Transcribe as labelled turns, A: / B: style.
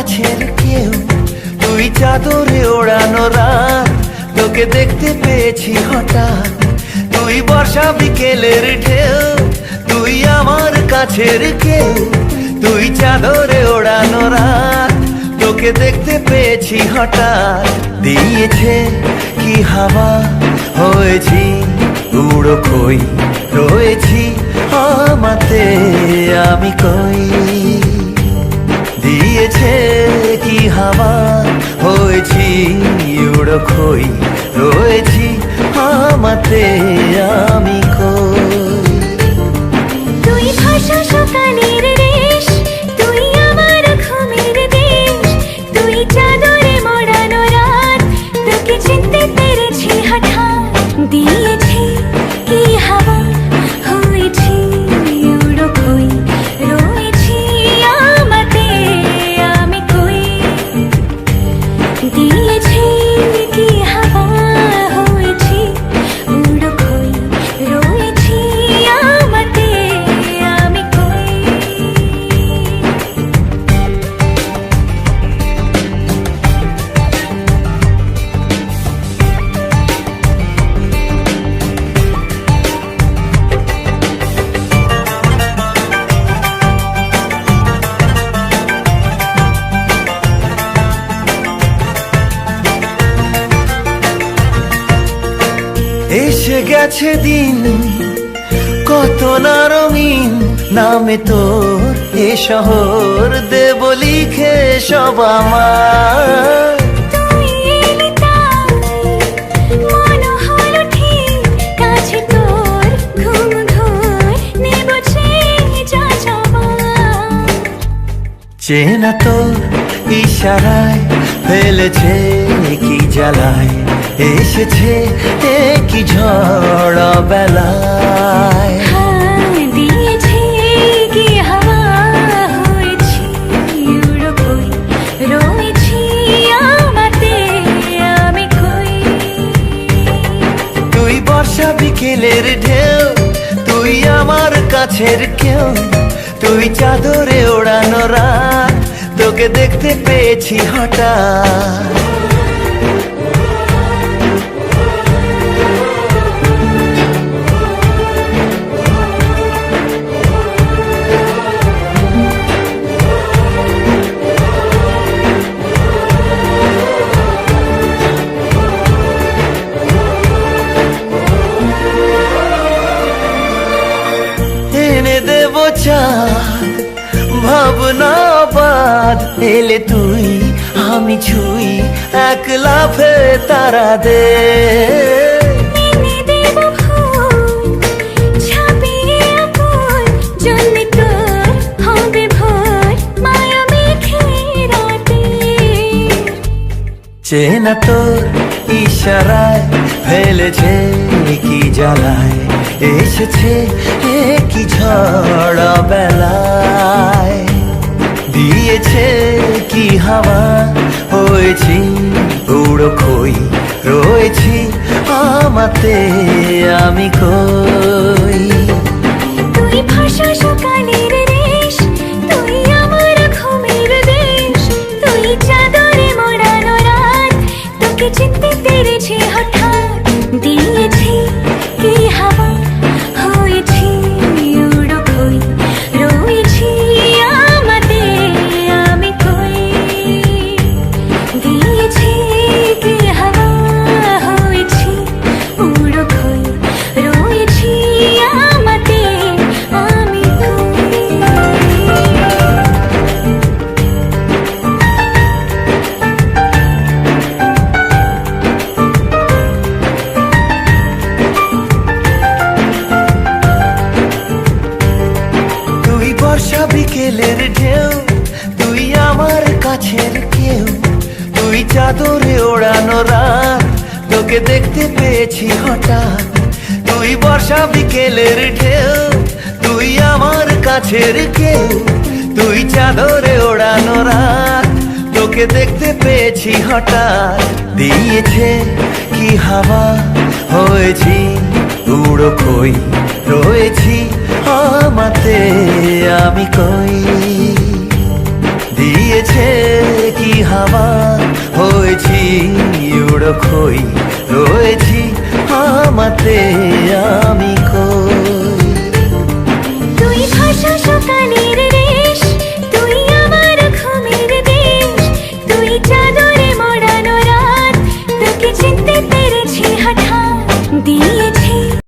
A: কাছের কেউ, তুই চাদরে ওড়ানো রাত, তোকে দেখতে পেয়েছি হঠাৎ। তুই বর্ষা বিকেলের ঢেউ, তুই আমার কাছের কেউ, তুই চাদরে ওড়ানো রাত, তোকে দেখতে পেয়েছি হঠাৎ। দিয়েছে কি হাওয়া, হয়েছি উড়ো খই, রয়েছি আমাতে আমি কই। দিয়েছে কি হাওয়া, হয়েছি উড়ো খই, রয়েছি আমাতে আমি কই।
B: তুই ভাষা সকালের রেশ, তুই আমার ঘুমের দেশ, তুই চাদরে মোড়ানো রাত, তোকে চিনতে পেরেছি হঠাৎ। দিয়েছি কি হাওয়া, হয়েছি উড়ো খই, রয়েছি আমাতে আমি কই। দিয়েছি কি হাওয়া, হয়েছি উড়ো খই, রয়েছি আমাতে আমি কই।
A: এসে গেছে দিন কত না রঙিন, নামে তোর এ শহর দেব লিখে সব আমার।
B: তুই এলি তাই মন হলো ঠিক, কাছে তোর ঘুম ঘোর নেব যা যাবার।
A: চেনা তোর ইশারায় ফেলেছে কি জ্বালায়, এসেছে কি ঝড় বেলায়।
B: দিয়েছি কি হাওয়া, হয়েছি উড়ো খই, রয়েছি আমাতে আমি কই।
A: তুই বর্ষা বিকেলের ঢেউ, তুই আমার কাছের কেউ, তুই চাদরে ওড়ানো রাত, তোকে দেখতে পেয়েছি হঠাৎ। এনে দেব চাঁদ ভাবনা বাদ, এলে তুই আমি ছুই এক লাফে তারা দে।
B: এনে দেব ফুল ছাপিয়ে আপন, জন্মে তোর হবে ভোর মায়া মেঘে রাতে।
A: চেনা তোর ইশারায় ফেলেছে কি জ্বালায়, এসেছে কি ঝড় বেলায়। দিয়েছে কি হাওয়া, হয়েছি উড়ো খই, রয়েছি আমাতে আমি কই।
B: তুই ভাষা সকালের রেশ, তুই আমার ঘুমের দেশ, তুই চাদরে মোড়ানো রাত, তোকে চিনতে পেরেছি হঠাৎ। দিয়েছি কি হাওয়া, হয়েছি উড়ো খই, রয়েছি আমাতে আমি কই। দিয়েছি কি হাওয়া, হয়েছি উড়ো খই, রয়েছি আমাতে আমি কই।
A: তুই বর্ষা বিকেলের ঢেউ, তুই আমার কাছের কেউ, তুই চাদরে ওড়ানো রাত, তোকে দেখতে পেয়েছি হঠাৎ। তুই বর্ষা বিকেলের ঢেউ, তুই আমার কাছের কেউ, তুই চাদরে ওড়ানো রাত, তোকে দেখতে পেয়েছি হঠাৎ। দিয়েছে কি হাওয়া, হয়েছি উড়ো খই, রয়েছি আমাতে আমি কই। দিয়েছে হাওয়া হয়েছি উড়ো খই রয়েছি আমাতে আমি কই।